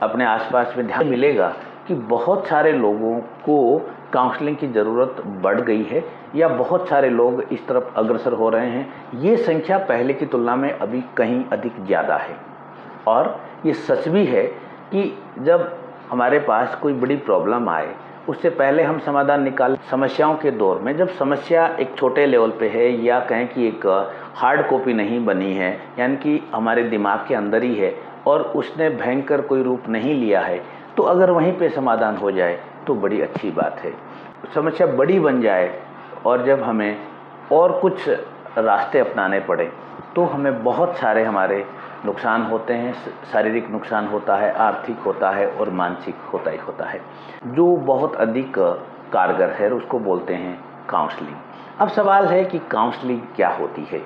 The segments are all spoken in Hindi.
अपने आसपास में ध्यान मिलेगा कि बहुत सारे लोगों को काउंसलिंग की ज़रूरत बढ़ गई है या बहुत सारे लोग इस तरफ अग्रसर हो रहे हैं। ये संख्या पहले की तुलना में अभी कहीं अधिक ज़्यादा है। और ये सच भी है कि जब हमारे पास कोई बड़ी प्रॉब्लम आए उससे पहले हम समाधान निकाल। समस्याओं के दौर में जब समस्या एक छोटे लेवल पे है या कहें कि एक हार्ड कॉपी नहीं बनी है, यानी कि हमारे दिमाग के अंदर ही है और उसने भयंकर कोई रूप नहीं लिया है, तो अगर वहीं पे समाधान हो जाए तो बड़ी अच्छी बात है। समस्या बड़ी बन जाए और जब हमें और कुछ रास्ते अपनाने पड़े तो हमें बहुत सारे हमारे नुकसान होते हैं। शारीरिक नुकसान होता है, आर्थिक होता है और मानसिक होता ही होता है, जो बहुत अधिक कारगर है। उसको बोलते हैं काउंसलिंग। अब सवाल है कि काउंसलिंग क्या होती है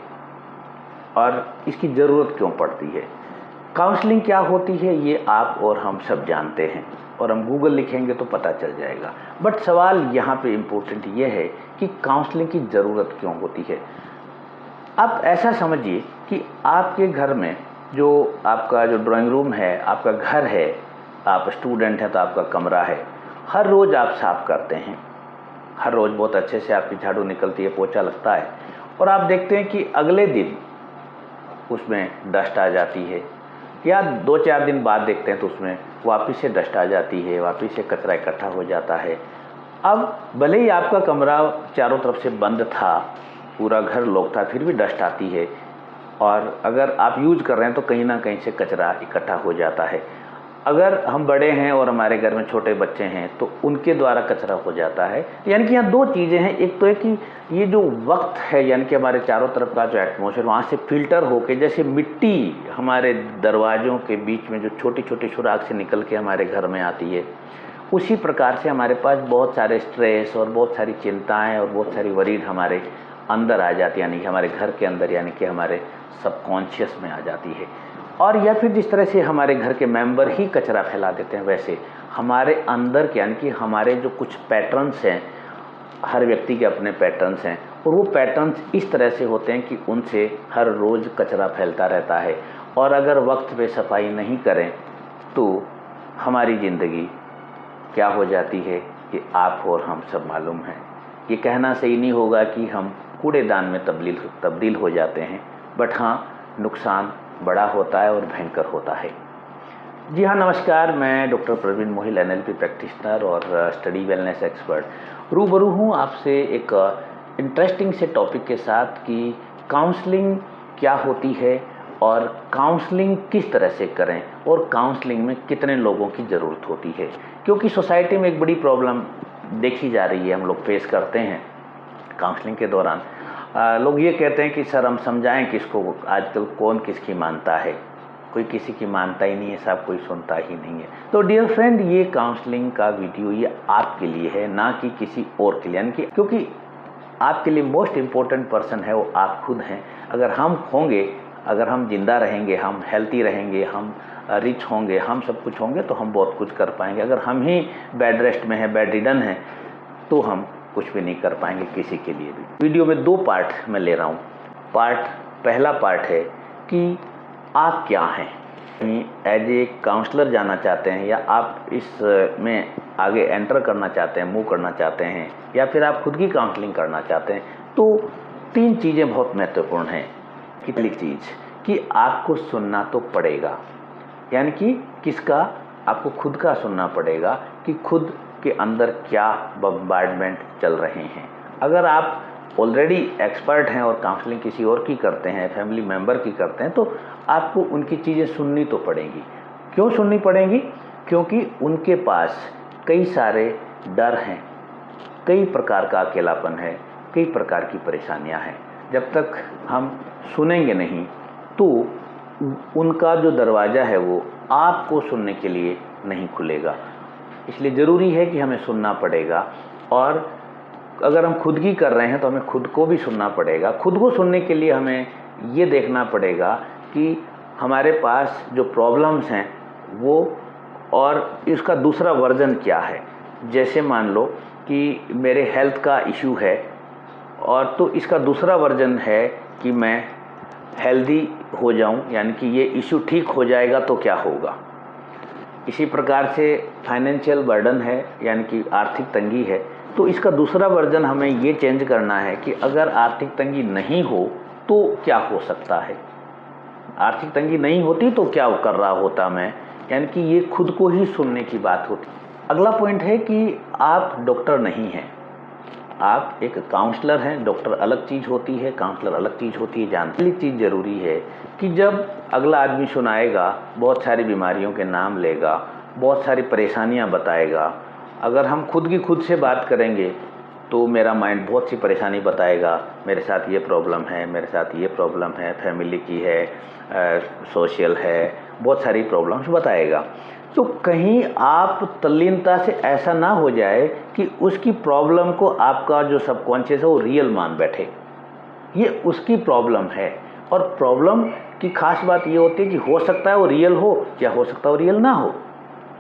और इसकी ज़रूरत क्यों पड़ती है। काउंसलिंग क्या होती है ये आप और हम सब जानते हैं और हम गूगल लिखेंगे तो पता चल जाएगा। बट सवाल यहाँ पे इम्पोर्टेंट ये है कि काउंसलिंग की ज़रूरत क्यों होती है। आप ऐसा समझिए कि आपके घर में जो आपका जो ड्राइंग रूम है, आपका घर है, आप स्टूडेंट हैं तो आपका कमरा है, हर रोज़ आप साफ़ करते हैं, हर रोज़ बहुत अच्छे से आपकी झाड़ू निकलती है, पोछा लगता है और आप देखते हैं कि अगले दिन उसमें डस्ट आ जाती है या 2-4 दिन बाद देखते हैं तो उसमें वापस से डस्ट आ जाती है, वापस से कचरा इकट्ठा हो जाता है। अब भले ही आपका कमरा चारों तरफ से बंद था, पूरा घर लॉक था, फिर भी डस्ट आती है और अगर आप यूज़ कर रहे हैं तो कहीं ना कहीं से कचरा इकट्ठा हो जाता है। अगर हम बड़े हैं और हमारे घर में छोटे बच्चे हैं तो उनके द्वारा कचरा हो जाता है। यानी कि यहाँ 2 चीज़ें हैं। एक तो है कि ये जो वक्त है, यानी कि हमारे चारों तरफ का जो एटमॉस्फेयर वहाँ से फिल्टर होके, जैसे मिट्टी हमारे दरवाज़ों के बीच में जो छोटी छोटी सुराख से निकल के हमारे घर में आती है, उसी प्रकार से हमारे पास बहुत सारे स्ट्रेस और बहुत सारी चिंताएँ और बहुत सारी वरीड हमारे अंदर आ जाती है, यानी कि हमारे घर के अंदर, यानी कि हमारे सबकॉन्शियस में आ जाती है। और या फिर जिस तरह से हमारे घर के मेंबर ही कचरा फैला देते हैं, वैसे हमारे अंदर के, यानी कि हमारे जो कुछ पैटर्न्स हैं, हर व्यक्ति के अपने पैटर्न्स हैं और वो पैटर्न्स इस तरह से होते हैं कि उनसे हर रोज़ कचरा फैलता रहता है। और अगर वक्त पे सफाई नहीं करें तो हमारी ज़िंदगी क्या हो जाती है कि आप और हम सब मालूम है। ये कहना सही नहीं होगा कि हम कूड़ेदान में तब्दील हो जाते हैं, बट हाँ, नुकसान बड़ा होता है और भयंकर होता है। जी हाँ, नमस्कार। मैं doctor Praveen Mohil, NLP practitioner और स्टडी वेलनेस एक्सपर्ट रूबरू हूँ आपसे एक इंटरेस्टिंग से टॉपिक के साथ कि काउंसलिंग क्या होती है और काउंसलिंग किस तरह से करें और काउंसलिंग में कितने लोगों की ज़रूरत होती है। क्योंकि सोसाइटी में एक बड़ी प्रॉब्लम देखी जा रही है, हम लोग फेस करते हैं काउंसलिंग के दौरान। लोग ये कहते हैं कि सर हम समझाएं किसको, आजकल कौन किसकी मानता है, कोई किसी की मानता ही नहीं है, सब कोई सुनता ही नहीं है। तो डियर फ्रेंड, ये काउंसलिंग का वीडियो ये आपके लिए है, ना कि किसी और के लिए, यानी कि क्योंकि आपके लिए मोस्ट इम्पोर्टेंट पर्सन है वो आप खुद हैं। अगर हम होंगे, अगर हम जिंदा रहेंगे, हम हेल्थी रहेंगे, हम रिच होंगे, हम सब कुछ होंगे तो हम बहुत कुछ कर पाएंगे। अगर हम ही बेड रेस्ट में हैं, बेड रिडन हैं, तो हम कुछ भी नहीं कर पाएंगे किसी के लिए भी। वीडियो में 2 पार्ट में ले रहा हूँ। पहला पार्ट है कि आप क्या हैं, एज ए काउंसलर जाना चाहते हैं या आप इस में आगे एंटर करना चाहते हैं, मूव करना चाहते हैं, या फिर आप खुद की काउंसलिंग करना चाहते हैं, तो 3 चीज़ें बहुत महत्वपूर्ण हैं। कितनी चीज़ कि आपको सुनना तो पड़ेगा, यानी कि किसका, आपको खुद का सुनना पड़ेगा कि खुद के अंदर क्या बम्बार्डमेंट चल रहे हैं। अगर आप ऑलरेडी एक्सपर्ट हैं और काउंसलिंग किसी और की करते हैं, फैमिली मेम्बर की करते हैं, तो आपको उनकी चीज़ें सुननी तो पड़ेंगी। क्यों सुननी पड़ेंगी? क्योंकि उनके पास कई सारे डर हैं, कई प्रकार का अकेलापन है, कई प्रकार की परेशानियां हैं। जब तक हम सुनेंगे नहीं तो उनका जो दरवाज़ा है वो आपको सुनने के लिए नहीं खुलेगा। इसलिए ज़रूरी है कि हमें सुनना पड़ेगा। और अगर हम खुद की कर रहे हैं तो हमें खुद को भी सुनना पड़ेगा। खुद को सुनने के लिए हमें ये देखना पड़ेगा कि हमारे पास जो प्रॉब्लम्स हैं वो और इसका दूसरा वर्जन क्या है। जैसे मान लो कि मेरे हेल्थ का इशू है और तो इसका दूसरा वर्जन है कि मैं हेल्दी हो जाऊं, यानी कि ये इशू ठीक हो जाएगा तो क्या होगा। इसी प्रकार से फाइनेंशियल बर्डन है, यानी कि आर्थिक तंगी है, तो इसका दूसरा वर्जन हमें ये चेंज करना है कि अगर आर्थिक तंगी नहीं हो तो क्या हो सकता है। आर्थिक तंगी नहीं होती तो क्या कर रहा होता मैं, यानी कि ये खुद को ही सुनने की बात होती। अगला पॉइंट है कि आप डॉक्टर नहीं हैं, आप एक काउंसलर हैं। डॉक्टर अलग चीज़ होती है, काउंसलर अलग चीज़ होती है। जानने वाली चीज़ ज़रूरी है कि जब अगला आदमी सुनाएगा, बहुत सारी बीमारियों के नाम लेगा, बहुत सारी परेशानियां बताएगा, अगर हम खुद की खुद से बात करेंगे तो मेरा माइंड बहुत सी परेशानी बताएगा। मेरे साथ ये प्रॉब्लम है, मेरे साथ ये प्रॉब्लम है, फैमिली की है, सोशल है, बहुत सारी प्रॉब्लम्स बताएगा। तो कहीं आप तल्लीनता से ऐसा ना हो जाए कि उसकी प्रॉब्लम को आपका जो सबकॉन्शियस है वो रियल मान बैठे। ये उसकी प्रॉब्लम है, और प्रॉब्लम की खास बात ये होती है कि हो सकता है वो रियल हो या हो सकता है वो रियल ना हो,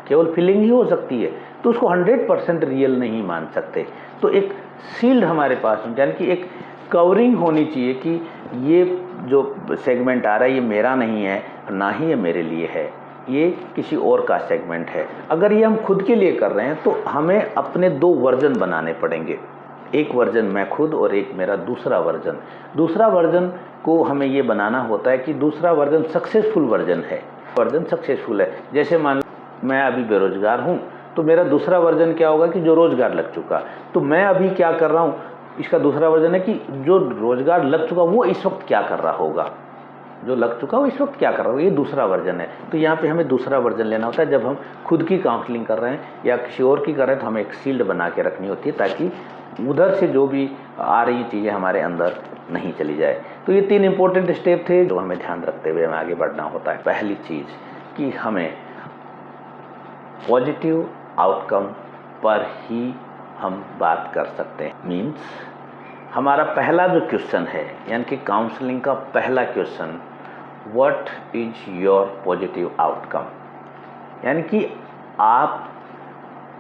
केवल फीलिंग ही हो सकती है, तो उसको 100% रियल नहीं मान सकते। तो एक शील्ड हमारे पास हो, यानी कि एक कवरिंग होनी चाहिए कि ये जो सेगमेंट आ रहा है ये मेरा नहीं है, ना ही ये मेरे लिए है, ये किसी और का सेगमेंट है। अगर ये हम खुद के लिए कर रहे हैं तो हमें अपने 2 वर्जन बनाने पड़ेंगे, एक वर्जन मैं खुद और एक मेरा दूसरा वर्जन। दूसरा वर्जन को हमें ये बनाना होता है कि दूसरा वर्जन सक्सेसफुल वर्जन है, वर्जन सक्सेसफुल है। जैसे मान लो मैं अभी बेरोजगार हूँ, तो मेरा दूसरा वर्जन क्या होगा कि जो रोजगार लग चुका, तो मैं अभी क्या कर रहा हूँ, इसका दूसरा वर्जन है कि जो रोजगार लग चुका वो इस वक्त क्या कर रहा होगा, जो लग चुका वो इस वक्त क्या कर रहा होगा, ये दूसरा वर्जन है। तो यहाँ पे हमें दूसरा वर्जन लेना होता है। जब हम खुद की काउंसलिंग कर रहे हैं या किसी और की कर रहे हैं तो हमें एक शील्ड बना के रखनी होती है, ताकि उधर से जो भी आ रही चीज़ें हमारे अंदर नहीं चली जाए। तो ये 3 इंपॉर्टेंट स्टेप थे जो हमें ध्यान रखते हुए हमें आगे बढ़ना होता है। पहली चीज़ कि हमें पॉजिटिव आउटकम पर ही हम बात कर सकते हैं। मीन्स हमारा पहला जो क्वेश्चन है, यानी कि काउंसलिंग का पहला question, what is your positive outcome, यानी कि आप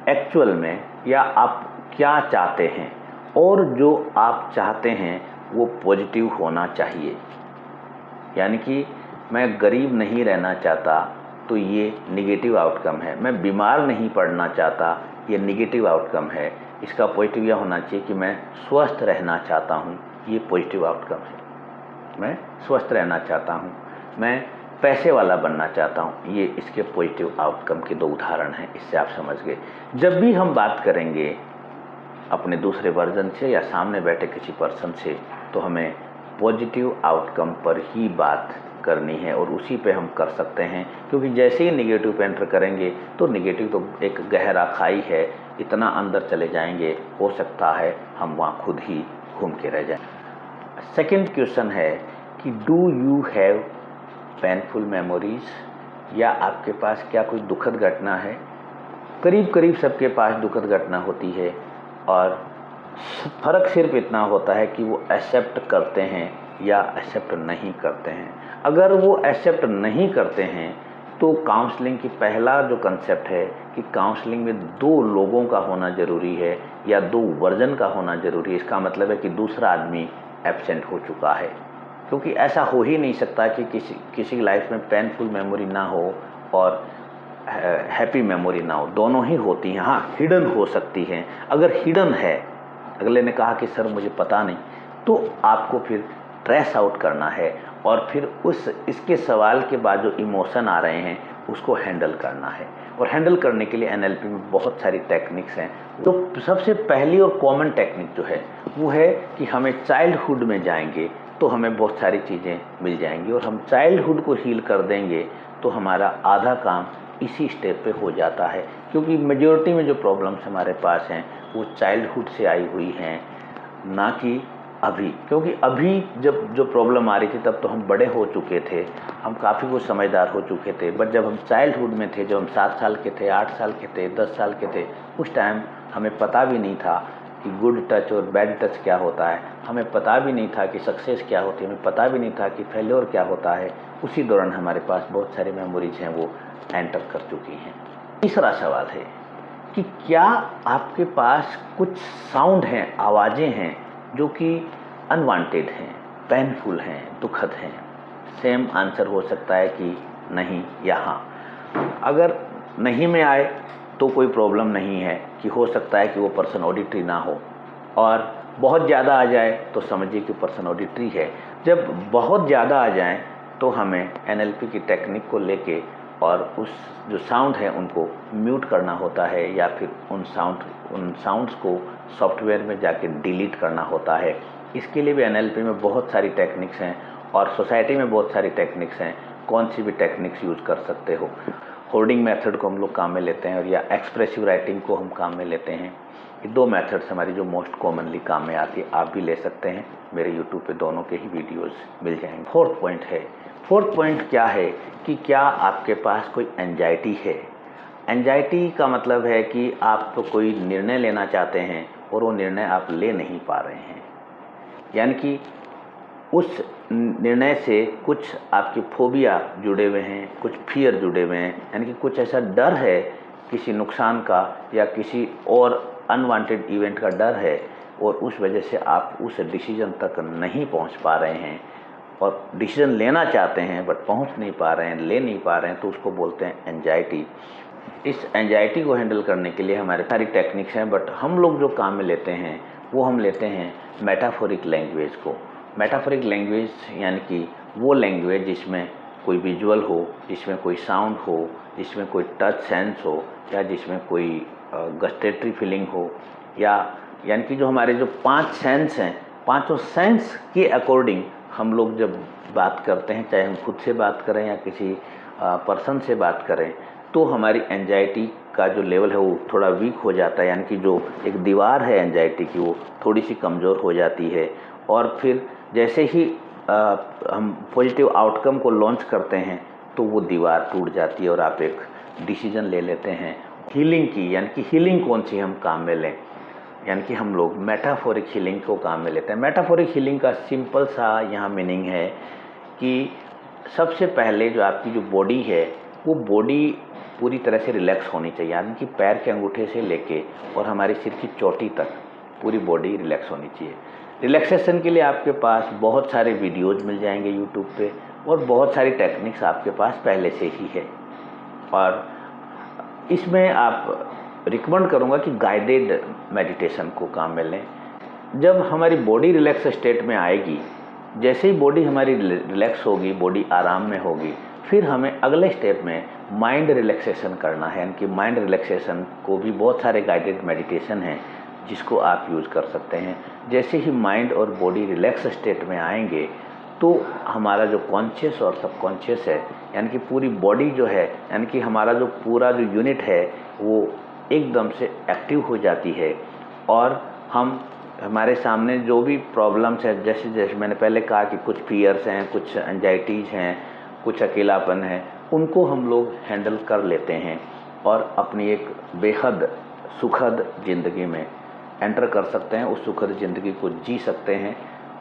एक्चुअल में या आप क्या चाहते हैं, और जो आप चाहते हैं वो पॉजिटिव होना चाहिए। यानी कि मैं गरीब नहीं रहना चाहता तो ये निगेटिव आउटकम है, मैं बीमार नहीं पड़ना चाहता, ये निगेटिव आउटकम है। इसका पॉजिटिव यह होना चाहिए कि मैं स्वस्थ रहना चाहता हूँ, ये पॉजिटिव आउटकम है। मैं स्वस्थ रहना चाहता हूँ, मैं पैसे वाला बनना चाहता हूँ, ये इसके पॉजिटिव आउटकम के 2 उदाहरण हैं। इससे आप समझ गए। जब भी हम बात करेंगे अपने दूसरे वर्जन से या सामने बैठे किसी पर्सन से, तो हमें पॉजिटिव आउटकम पर ही बात करनी है, और उसी पे हम कर सकते हैं। क्योंकि जैसे ही नेगेटिव पे एंटर करेंगे तो नेगेटिव तो एक गहरा खाई है, इतना अंदर चले जाएंगे, हो सकता है हम वहाँ खुद ही घूम के रह जाएं। सेकंड क्वेश्चन है कि do you have painful memories, या आपके पास क्या कोई दुखद घटना है। करीब करीब सबके पास दुखद घटना होती है, और फ़र्क सिर्फ इतना होता है कि वो एक्सेप्ट करते हैं या एक्सेप्ट नहीं करते हैं। अगर वो एक्सेप्ट नहीं करते हैं तो काउंसलिंग की पहला जो कंसेप्ट है कि काउंसलिंग में 2 लोगों का होना ज़रूरी है या 2 वर्जन का होना ज़रूरी है। इसका मतलब है कि दूसरा आदमी एब्सेंट हो चुका है, क्योंकि ऐसा हो ही नहीं सकता कि किसी की लाइफ में पेनफुल मेमोरी ना हो और हैप्पी मेमोरी ना हो। दोनों ही होती हैं। हाँ, हिडन हो सकती हैं। अगर हिडन है, अगले ने कहा कि सर मुझे पता नहीं, तो आपको फिर ट्रेस आउट करना है, और फिर इसके सवाल के बाद जो इमोशन आ रहे हैं उसको हैंडल करना है। और हैंडल करने के लिए एनएलपी में बहुत सारी टेक्निक्स हैं। तो सबसे पहली और कॉमन टेक्निक जो है वो है कि हमें चाइल्डहुड में जाएंगे तो हमें बहुत सारी चीज़ें मिल जाएंगी, और हम चाइल्डहुड को हील कर देंगे तो हमारा आधा काम इसी स्टेप पे हो जाता है। क्योंकि मेजॉरिटी में जो प्रॉब्लम्स हमारे पास हैं वो चाइल्डहुड से आई हुई हैं, ना कि अभी। क्योंकि अभी जब जो प्रॉब्लम आ रही थी तब तो हम बड़े हो चुके थे, हम काफ़ी कुछ समझदार हो चुके थे। बट जब हम चाइल्डहुड में थे, जब हम 7 साल के थे, 8 साल के थे, 10 साल के थे, उस टाइम हमें पता भी नहीं था कि गुड टच और बैड टच क्या होता है, हमें पता भी नहीं था कि सक्सेस क्या होती है, हमें पता भी नहीं था कि फेल्योर क्या होता है। उसी दौरान हमारे पास बहुत सारी मेमोरीज हैं वो एंटर कर चुकी हैं। तीसरा सवाल है कि क्या आपके पास कुछ साउंड हैं, आवाज़ें हैं जो कि अनवांटेड हैं, पेनफुल हैं, दुखद हैं। सेम आंसर हो सकता है कि नहीं या हाँ। अगर नहीं में आए तो कोई प्रॉब्लम नहीं है कि हो सकता है कि वो पर्सन ऑडिटरी ना हो, और बहुत ज़्यादा आ जाए तो समझिए कि पर्सन ऑडिटरी है। जब बहुत ज़्यादा आ जाए तो हमें एनएलपी की टेक्निक को लेके और उस जो साउंड है उनको म्यूट करना होता है, या फिर उन साउंड्स को सॉफ्टवेयर में जाके डिलीट करना होता है। इसके लिए भी एनएलपी में बहुत सारी टेक्निक्स हैं और सोसाइटी में बहुत सारी टेक्निक्स हैं। कौन सी भी टेक्निक्स यूज़ कर सकते हो। होर्डिंग मेथड को हम लोग काम में लेते हैं, और या एक्सप्रेसिव राइटिंग को हम काम में लेते हैं। ये दो मेथड्स हमारी जो मोस्ट कॉमनली काम में आती है। आप भी ले सकते हैं, मेरे यूट्यूब पे दोनों के ही वीडियोस मिल जाएंगे। फोर्थ पॉइंट क्या है कि क्या आपके पास कोई एंजाइटी है। एंजाइटी का मतलब है कि आप तो कोई निर्णय लेना चाहते हैं और वो निर्णय आप ले नहीं पा रहे हैं, यानी कि उस निर्णय से कुछ आपकी फोबिया जुड़े हुए हैं, कुछ फियर जुड़े हुए हैं, यानी कि कुछ ऐसा डर है किसी नुकसान का या किसी और अनवांटेड इवेंट का डर है, और उस वजह से आप उस डिसीजन तक नहीं पहुंच पा रहे हैं, और डिसीजन लेना चाहते हैं बट पहुंच नहीं पा रहे हैं, ले नहीं पा रहे हैं, तो उसको बोलते हैं एंजाइटी। इस एंजाइटी को हैंडल करने के लिए हमारे सारी टेक्निक्स हैं, बट हम लोग जो काम में लेते हैं वो हम लेते हैं मेटाफोरिक लैंग्वेज को। मेटाफोरिक लैंग्वेज यानी कि वो लैंग्वेज जिसमें कोई विजुअल हो, जिसमें कोई साउंड हो, जिसमें कोई टच सेंस हो, या जिसमें कोई गस्टेटरी फीलिंग हो, या यानी कि जो हमारे जो 5 सेंस हैं, पांचों सेंस के अकॉर्डिंग हम लोग जब बात करते हैं, चाहे हम खुद से बात करें या किसी पर्सन से बात करें, तो हमारी एंजाइटी का जो लेवल है वो थोड़ा वीक हो जाता है, यानी कि जो एक दीवार है एंजाइटी की वो थोड़ी सी कमज़ोर हो जाती है। और फिर जैसे ही हम पॉजिटिव आउटकम को लॉन्च करते हैं तो वो दीवार टूट जाती है और आप एक डिसीजन ले लेते हैं हीलिंग की। यानी कि हीलिंग कौन सी हम काम में लें, यानी कि हम लोग मेटाफोरिक हीलिंग को काम में लेते हैं। मेटाफोरिक हीलिंग का सिंपल सा यहाँ मीनिंग है कि सबसे पहले जो आपकी जो बॉडी है वो बॉडी पूरी तरह से रिलैक्स होनी चाहिए, यानी कि पैर के अंगूठे से लेके और हमारे सिर की चोटी तक पूरी बॉडी रिलैक्स होनी चाहिए। रिलैक्सेशन के लिए आपके पास बहुत सारे वीडियोज़ मिल जाएंगे यूट्यूब पे, और बहुत सारी टेक्निक्स आपके पास पहले से ही है। और इसमें आप रिकमेंड करूँगा कि गाइडेड मेडिटेशन को काम में लें। जब हमारी बॉडी रिलैक्स स्टेट में आएगी, जैसे ही बॉडी हमारी रिलैक्स होगी, बॉडी आराम में होगी, फिर हमें अगले स्टेप में माइंड रिलैक्सेशन करना है। यानी कि माइंड रिलैक्सेशन को भी बहुत सारे गाइडेड मेडिटेशन हैं जिसको आप यूज़ कर सकते हैं। जैसे ही माइंड और बॉडी रिलैक्स स्टेट में आएंगे तो हमारा जो कॉन्शियस और सबकॉन्शियस है, यानी कि पूरी बॉडी जो है, यानी कि हमारा जो पूरा जो यूनिट है वो एकदम से एक्टिव हो जाती है, और हम हमारे सामने जो भी प्रॉब्लम्स है, जैसे मैंने पहले कहा कि कुछ फियर्स हैं, कुछ एंजाइटीज़ हैं, कुछ अकेलापन है, उनको हम लोग हैंडल कर लेते हैं और अपनी एक बेहद सुखद ज़िंदगी में एंटर कर सकते हैं, उस सुखद ज़िंदगी को जी सकते हैं।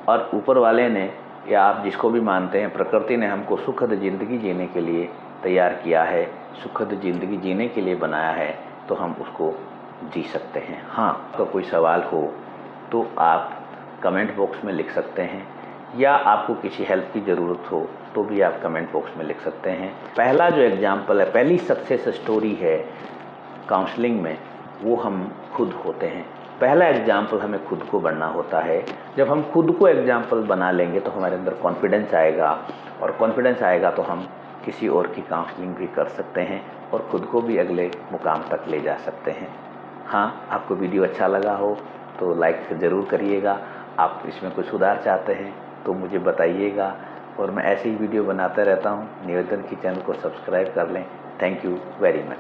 और ऊपर वाले ने, या आप जिसको भी मानते हैं, प्रकृति ने हमको सुखद ज़िंदगी जीने के लिए तैयार किया है, सुखद ज़िंदगी जीने के लिए बनाया है, तो हम उसको जी सकते हैं। हाँ, आपका कोई सवाल हो तो आप कमेंट बॉक्स में लिख सकते हैं, या आपको किसी हेल्प की ज़रूरत हो तो भी आप कमेंट बॉक्स में लिख सकते हैं। पहला जो एग्जाम्पल है, पहली सक्सेस स्टोरी है काउंसलिंग में, वो हम खुद होते हैं। पहला एग्जाम्पल हमें खुद को बनना होता है। जब हम खुद को एग्जाम्पल बना लेंगे तो हमारे अंदर कॉन्फिडेंस आएगा, और कॉन्फिडेंस आएगा तो हम किसी और की काउंसलिंग भी कर सकते हैं और ख़ुद को भी अगले मुकाम तक ले जा सकते हैं। हाँ, आपको वीडियो अच्छा लगा हो तो लाइक ज़रूर करिएगा। आप इसमें कुछ सुधार चाहते हैं तो मुझे बताइएगा, और मैं ऐसे ही वीडियो बनाता रहता हूँ। निवेदन की चैनल को सब्सक्राइब कर लें। Thank you very much.